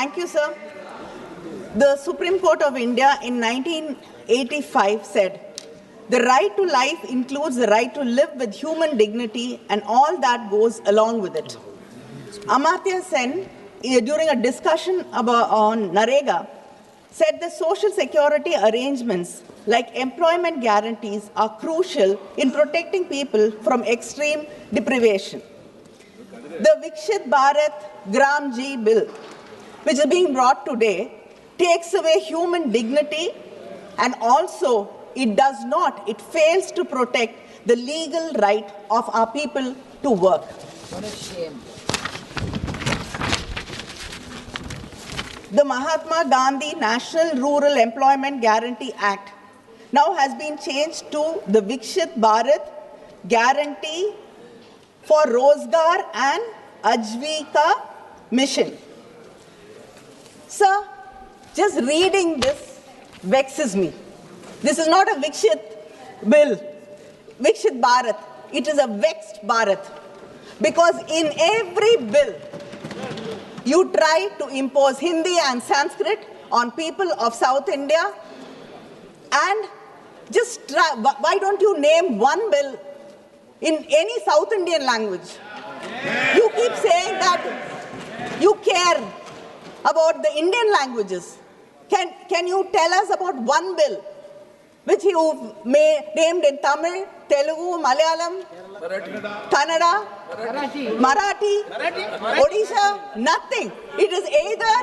Thank you, sir. The Supreme Court of India in 1985 said, "The right to life includes the right to live with human dignity and all that goes along with it." Amartya Sen, during a discussion on Narega, said the social security arrangements like employment guarantees are crucial in protecting people from extreme deprivation. The Viksit Bharat Gramji bill, which is being brought today, takes away human dignity, and also it fails to protect the legal right of our people to work. What a shame. The Mahatma Gandhi National Rural Employment Guarantee Act now has been changed to the Viksit Bharat Guarantee for Rozgar and Ajivika Mission. Sir, just reading this vexes me. This is not a Viksit bill, Viksit Bharat. It is a vexed Bharat. Because in every bill, you try to impose Hindi and Sanskrit on people of South India, and just try, why don't you name one bill in any South Indian language? You keep saying that you care about the Indian languages. Can you tell us about one bill which you named in Tamil, Telugu, Malayalam, Kannada, Marathi, Odisha? Nothing. It is either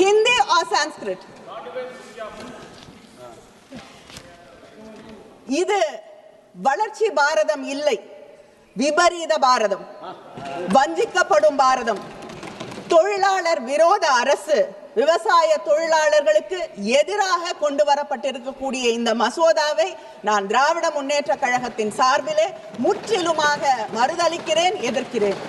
Hindi or Sanskrit. இது வளர்ச்சி பாரதம் இல்லை, விபரீத பாரதம், வஞ்சிக்கப்படும் பாரதம். தொழிலாளர் விரோத அரசு விவசாய தொழிலாளர்களுக்கு எதிராக கொண்டு வரப்பட்டிருக்கக்கூடிய இந்த மசோதாவை நான் திராவிட முன்னேற்ற கழகத்தின் சார்பிலே முற்றிலுமாக மறுதலிக்கிறேன், எதிர்க்கிறேன்.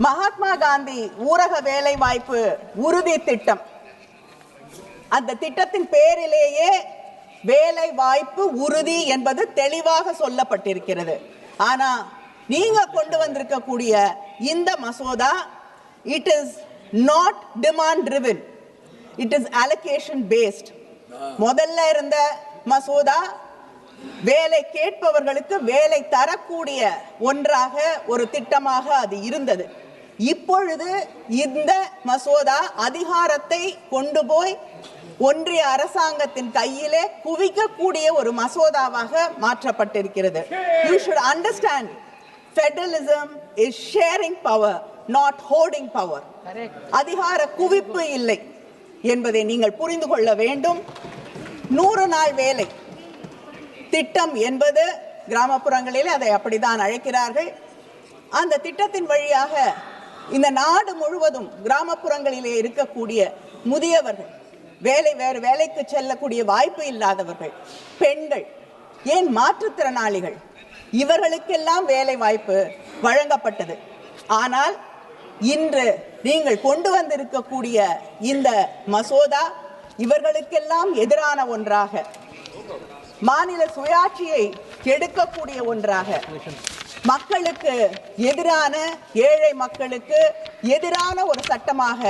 மகாத்மா காந்தி ஊரக வேலை வாய்ப்பு உறுதி திட்டம், அந்த திட்டத்தின் பேரிலேயே வேலை வாய்ப்பு உறுதி என்பது தெளிவாக சொல்லப்பட்டிருக்கிறது. ஆனா நீங்க கொண்டு வந்திருக்கக்கூடிய இந்த மசோதா, it is not demand driven, it is allocation based. முதல்ல இருந்த மசோதா வேலை கேட்பவர்களுக்கு வேலை தரக்கூடிய ஒன்றாக ஒரு திட்டமாக அது இருந்தது. இப்பொழுது இந்த மசோதா அதிகாரத்தை கொண்டு போய் ஒன்றிய அரசாங்கத்தின் கையிலே குவிக்கக்கூடிய ஒரு மசோதாவாக மாற்றப்பட்டிருக்கிறது. You should understand, federalism is sharing power, not hoarding power. அதிகார குவிப்பு இல்லை என்பதை நீங்கள் புரிந்து கொள்ள வேண்டும். 100 நாள் வேலை திட்டம் என்பது கிராமப்புறங்களில் அதை அப்படித்தான் அழைக்கிறார்கள். அந்த திட்டத்தின் வழியாக இந்த நாடு முழுவதும் கிராமப்புறங்களிலே இருக்கக்கூடிய முதியவர்கள், வேறு வேலைக்கு செல்லக்கூடிய வாய்ப்பு இல்லாதவர்கள், பெண்கள், ஏன் மாற்றுத்திறனாளிகள், இவர்களுக்கெல்லாம் வேலை வாய்ப்பு வழங்கப்பட்டது. ஆனால் இன்று நீங்கள் கொண்டு வந்திருக்கக்கூடிய இந்த மசோதா இவர்களுக்கெல்லாம் எதிரான ஒன்றாக, மாநில சுயாட்சியை கெடுக்கக்கூடிய ஒன்றாக, மக்களுக்கு எதிரான, ஏழை மக்களுக்கு எதிரான ஒரு சட்டமாக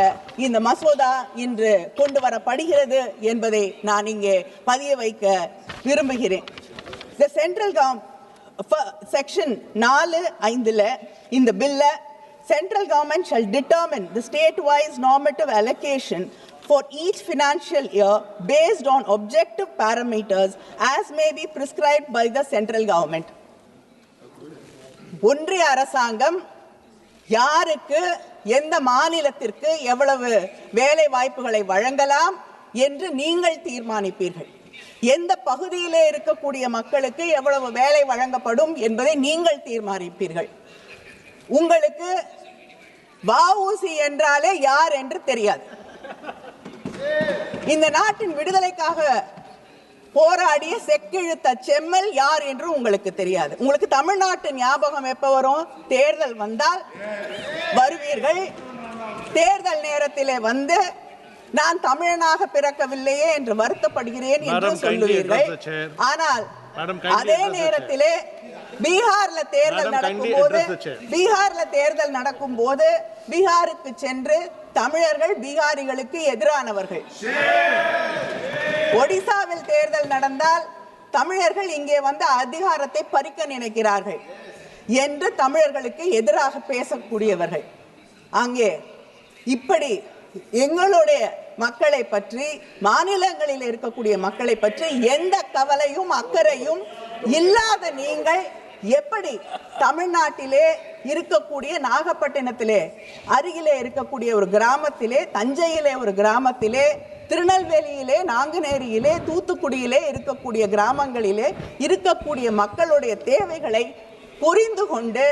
இந்த மசோதா இன்று கொண்டு வரப்படுகிறது என்பதை நான் இங்கே பதிய வைக்க விரும்புகிறேன். The central government செக்ஷன் 4(5) இந்த பில்ல, central government shall determine the state-wise normative allocation for each financial year based on objective parameters as may be prescribed by the central government. ஒன்றிய அரசாங்கம் யாருக்கு, எந்த மாநிலத்திற்கு எவ்வளவு வேலை வாய்ப்புகளை வழங்கலாம் என்று நீங்கள் தீர்மானிப்பீர்கள். எந்த பகுதியிலே இருக்கக்கூடிய மக்களுக்கு எவ்வளவு வேலை வழங்கப்படும் என்பதை நீங்கள் தீர்மானிப்பீர்கள். உங்களுக்கு வஉசி என்றாலே யார் என்று தெரியாது. இந்த நாட்டின் விடுதலைக்காக போராடிய செக்கிழுத்த செம்மல் யார் என்று உங்களுக்கு தெரியாது. உங்களுக்கு தமிழ்நாட்டு ஞாபகம் எப்ப வரும்? தேர்தல் வந்தால் வருவீர்கள். தேர்தல் நேரத்திலே வந்து நான் தமிழனாக பிறக்கவில்லையே என்று வருத்தப்படுகிறேன் என்று சொல்லுவீர்கள். ஆனால் அதே நேரத்திலே பீகார்ல தேர்தல் நடக்கும்போது பீகாருக்கு சென்று தமிழர்கள் பீகாரிகளுக்கு எதிரானவர்கள். ஒடிசாவில் தேர்தல் நடந்தால் தமிழர்கள் இங்கே வந்து அதிகாரத்தை பறிக்க நினைக்கிறார்கள் என்று தமிழர்களுக்கு எதிராக பேசக்கூடியவர்கள். அங்கே இப்படி எங்களுடைய மக்களை பற்றி, மாநிலங்களில் இருக்கக்கூடிய மக்களை பற்றி எந்த கவலையும் அக்கறையும் இல்லாத நீங்கள் எப்படி தமிழ்நாட்டிலே இருக்கக்கூடிய நாகப்பட்டினத்திலே அருகிலே இருக்கக்கூடிய ஒரு கிராமத்திலே, தஞ்சையிலே ஒரு கிராமத்திலே, திருநெல்வேலியிலே, நாங்குநேரியிலே, தூத்துக்குடியிலே இருக்கக்கூடிய கிராமங்களிலே இருக்கக்கூடிய மக்களுடைய தேவைகளை புரிந்து கொண்டு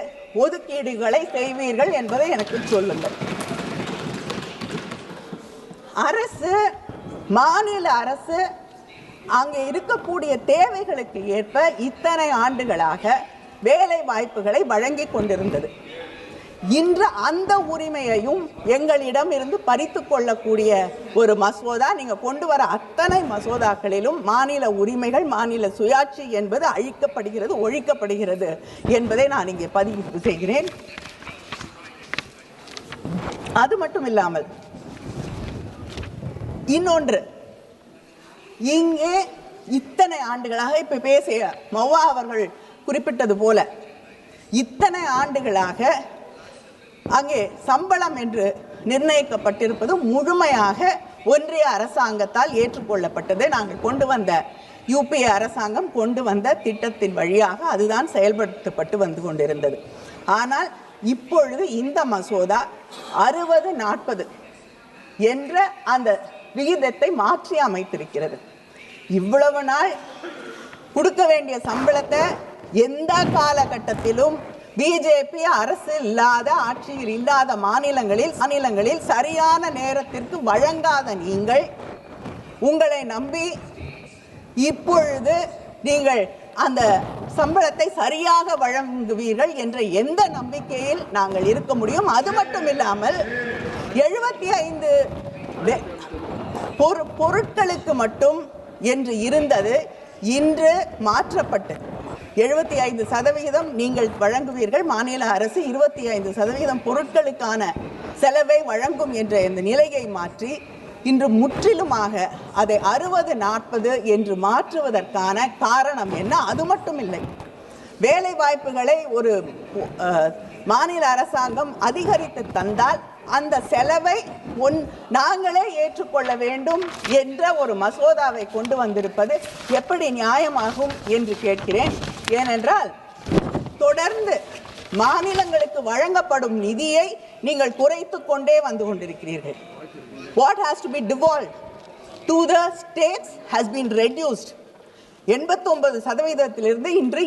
ஒதுக்கீடுகளை செய்வீர்கள் என்பதை எனக்கு சொல்லுங்கள். அரசு, மாநில அரசு அங்கே இருக்கக்கூடிய தேவைகளுக்கு ஏற்ப இத்தனை ஆண்டுகளாக வேலை வாய்ப்புகளை வழங்கி கொண்டிருந்தது. இன்று அந்த உரிமையையும் எங்களிடம் இருந்து பறித்து கொள்ளக்கூடிய ஒரு மசோதா, நீங்க கொண்டு வர அத்தனை மசோதாக்களிலும் மாநில உரிமைகள், மாநில சுயாட்சி என்பது அழிக்கப்படுகிறது, ஒழிக்கப்படுகிறது என்பதை நான் இங்கே பதிவு செய்கிறேன். அது மட்டும் இல்லாமல் இன்னொன்று, இங்கே இத்தனை ஆண்டுகளாக இப்ப பேசிய மௌவா அவர்கள் குறிப்பிட்டது போல இத்தனை ஆண்டுகளாக அங்கே சம்பளம் என்று நிர்ணயிக்கப்பட்டிருப்பது முழுமையாக ஒன்றிய அரசாங்கத்தால் ஏற்றுக்கொள்ளப்பட்டது. நாங்கள் கொண்டு வந்த யூபிஏ அரசாங்கம் கொண்டு வந்த திட்டத்தின் வழியாக அதுதான் செயல்படுத்தப்பட்டு வந்து கொண்டிருந்தது. ஆனால் இப்பொழுது இந்த மசோதா 60-40 என்ற அந்த விகிதத்தை மாற்றி அமைத்திருக்கிறது. இவ்வளவு நாள் கொடுக்க வேண்டிய சம்பளத்தை எந்த காலகட்டத்திலும் பிஜேபி அரசு இல்லாத, ஆட்சியில் இல்லாத மாநிலங்களில் சரியான நேரத்திற்கு வழங்காத நீங்கள், உங்களை நம்பி இப்பொழுது நீங்கள் அந்த சம்பளத்தை சரியாக வழங்குவீர்கள் என்ற எந்த நம்பிக்கையில் நாங்கள் இருக்க முடியும்? அது மட்டும் இல்லாமல் 75 பொருட்களுக்கு மட்டும் என்று இருந்தது இன்று மாற்றப்பட்டு 75% நீங்கள் வழங்குவீர்கள், மாநில அரசு 25% பொருட்களுக்கான செலவை வழங்கும் என்ற இந்த நிலையை மாற்றி இன்று முற்றிலுமாக அதை 60-40 என்று மாற்றுவதற்கான காரணம் என்ன? அது மட்டும் இல்லை, வேலை வாய்ப்புகளை ஒரு மாநில அரசாங்கம் அதிகரித்து தந்தால் அந்த செலவை நாங்களே ஏற்றுக்கொள்ள வேண்டும் என்ற ஒரு மசோதாவை கொண்டு வந்திருப்பது எப்படி நியாயமாகும் என்று கேட்கிறேன். ஏனென்றால் தொடர்ந்து மாநிலங்களுக்கு வழங்கப்படும் நிதியை நீங்கள் குறைத்து கொண்டே வந்து கொண்டிருக்கிறீர்கள். What has to be devolved to the states has been reduced. 89% இன்று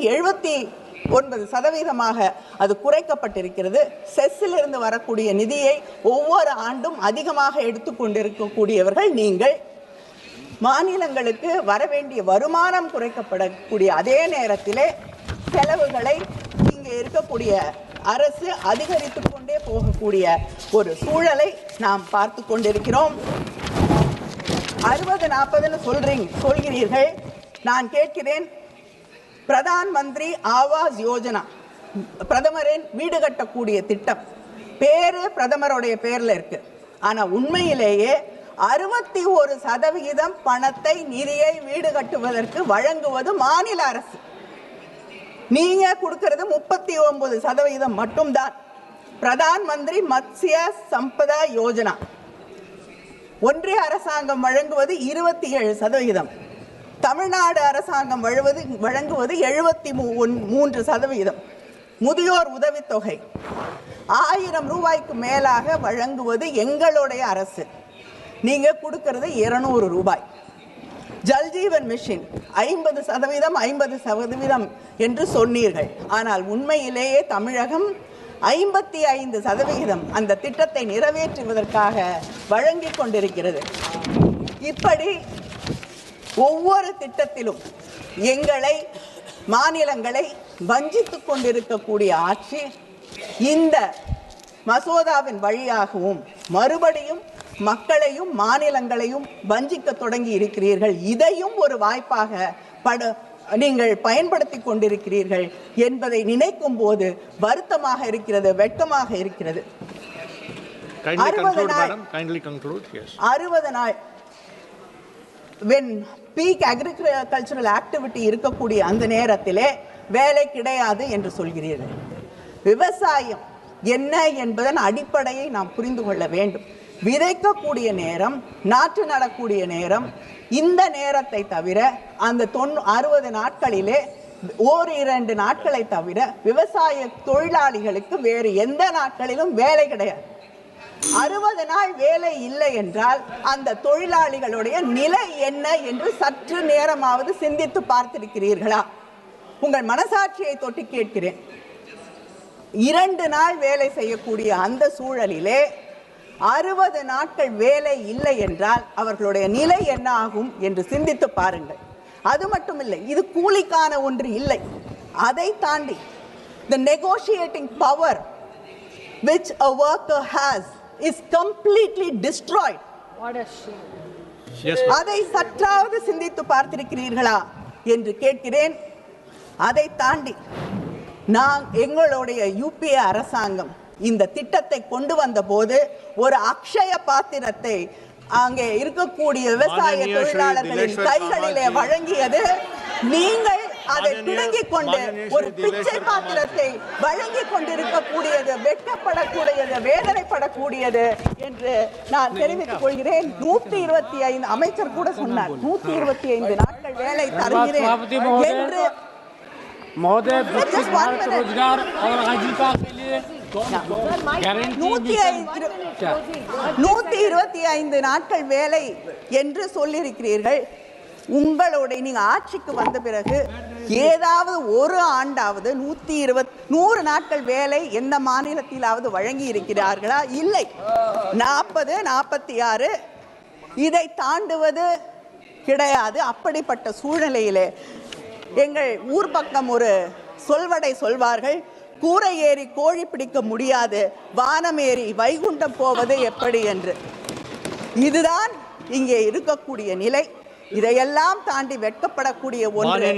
79% அது குறைக்கப்பட்டிருக்கிறது. செஸ்ஸில் இருந்து வரக்கூடிய நிதியை ஒவ்வொரு ஆண்டும் அதிகமாக எடுத்துக்கொண்டிருக்கக்கூடியவர்கள் நீங்கள். மாநிலங்களுக்கு வரவேண்டிய வருமானம் குறைக்கப்படக்கூடிய அதே நேரத்திலே செலவுகளை இங்கே இருக்கக்கூடிய அரசு அதிகரித்து கொண்டே போகக்கூடிய ஒரு சூழலை நாம் பார்த்து கொண்டிருக்கிறோம். 60-40 சொல்கிறீர்கள். நான் கேட்கிறேன், பிரதான் மந்திரி ஆவாஸ் யோஜனா, பிரதமரின் வீடு கட்டக்கூடிய திட்டம், பேரு பிரதமருடைய பேர்ல இருக்கு. ஆனா உண்மையிலேயே 61% பணத்தை, நிதியை வீடு கட்டுவதற்கு வழங்குவது மாநில அரசு. நீங்க கொடுக்கிறது 39% மட்டும்தான். பிரதான் மந்திரி மத்ஸ்ய சம்பதா யோஜனா ஒன்றிய அரசாங்கம் வழங்குவது 27%. தமிழ்நாடு அரசாங்கம் வழங்குவது 73%. முதியோர் உதவித்தொகை 1000 ரூபாய்க்கு மேலாக வழங்குவது எங்களுடைய அரசு. நீங்க கொடுக்கிறது 200 ரூபாய். ஜல்ஜீவன் மிஷன் 50% என்று சொன்னீர்கள். ஆனால் உண்மையிலேயே தமிழகம் 55% அந்த திட்டத்தை நிறைவேற்றுவதற்காக வழங்கிக் கொண்டிருக்கிறது. இப்படி ஒவ்வொரு திட்டத்திலும் எங்களை, மாநிலங்களை வஞ்சித்துக் கொண்டிருக்கக்கூடிய ஆட்சி இந்த மசோதாவின் வழியாகவும் மறுபடியும் மக்களையும் மாநிலங்களையும் வஞ்சிக்க தொடங்கி இருக்கிறீர்கள். இதையும் ஒரு வாய்ப்பாக நீங்கள் பயன்படுத்தி கொண்டிருக்கிறீர்கள் என்பதை நினைக்கும் போது வருத்தமாக இருக்கிறது, வெட்கமாக இருக்கிறது. 60 நாள் when peak agricultural activity இருக்கக்கூடிய அந்த நேரத்திலே வேலை கிடையாது என்று சொல்கிறீர்கள். விவசாயம் என்ன என்பதன் அடிப்படையை நாம் புரிந்து கொள்ள வேண்டும். விதைக்கக்கூடிய நேரம், நாற்று நடக்கூடிய நேரம், இந்த நேரத்தை தவிர அந்த 60 நாட்களிலே ஓரிரண்டு நாட்களை தவிர விவசாய தொழிலாளிகளுக்கு வேறு எந்த நாட்களிலும் வேலை கிடையாது. 60 நாள் வேலை இல்லை என்றால் அந்த தொழிலாளிகளுடைய நிலை என்ன என்று சற்று நேரமாவது சிந்தித்து பார்த்திருக்கிறீர்களா? உங்கள் மனசாட்சியை தொட்டு கேட்கிறேன். 2 நாள் வேலை செய்யக்கூடிய அந்த சூழலிலே 60 நாட்கள் வேலை இல்லை என்றால் அவர்களுடைய நிலை என்ன ஆகும் என்று சிந்தித்து பாருங்கள். அது மட்டும் இல்லை, இது கூலிக்கான ஒன்று இல்லை. அதை தாண்டி the negotiating power which a worker has is completely destroyed. அதை சற்றாவது சிந்தித்து பார்த்திருக்கிறீர்களா என்று கேட்கிறேன். அதை தாண்டி எங்களுடைய யூபிஏ அரசாங்கம் இந்த திட்டத்தை கொண்டு வந்த போது ஒரு அக்ஷய பாத்திரத்தை அங்கே இருக்கக்கூடிய விவசாய தொழிலாளர்களின் கைகளிலே வழங்கியது. நீங்கள் அதை பிடுங்கிக் கொண்டு ஒரு பிச்சை பாத்திரத்தை வழங்கி கொண்டிருக்கக்கூடியது வெட்கப்படக்கூடியது, வேதனைப்படக்கூடியது என்று நான் தெரிவித்துக் கொள்கிறேன். 125 அமைச்சர் கூட சொன்னார் 125 நாட்கள் வேலை தருகிறேன் என்று. 125 நாட்கள் வேலை என்று சொல்லியிருக்கிறீர்கள். உங்களுடைய நீங்க ஆட்சிக்கு வந்த பிறகு ஏதாவது ஒரு ஆண்டாவது 100 நாட்கள் வேலை எந்த மாநிலத்திலாவது வழங்கி இருக்கிறார்களா? இல்லை. 40, 46 இதை தாண்டுவது கிடையாது. அப்படிப்பட்ட சூழ்நிலையிலே எங்கள் ஊர் பக்கம் ஒரு சொல்வடை சொல்வார்கள், கூரை ஏறி கோழி பிடிக்க முடியாது, வானம் ஏறி வைகுண்டம் போவது எப்படி என்று. இதுதான் இங்கே இருக்கக்கூடிய நிலை. இதையெல்லாம் தாண்டி வெட்கப்படக்கூடிய ஒன்று,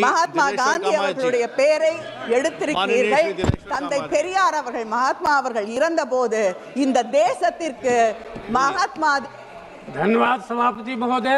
மகாத்மா காந்தி அவர்களுடைய பெயரை எடுத்திருக்கிறீர்கள். தந்தை பெரியார் அவர்கள், மகாத்மா அவர்கள் இறந்த போது இந்த தேசத்திற்கு மகாத்மா. धन्यवाद सभापति महोदय।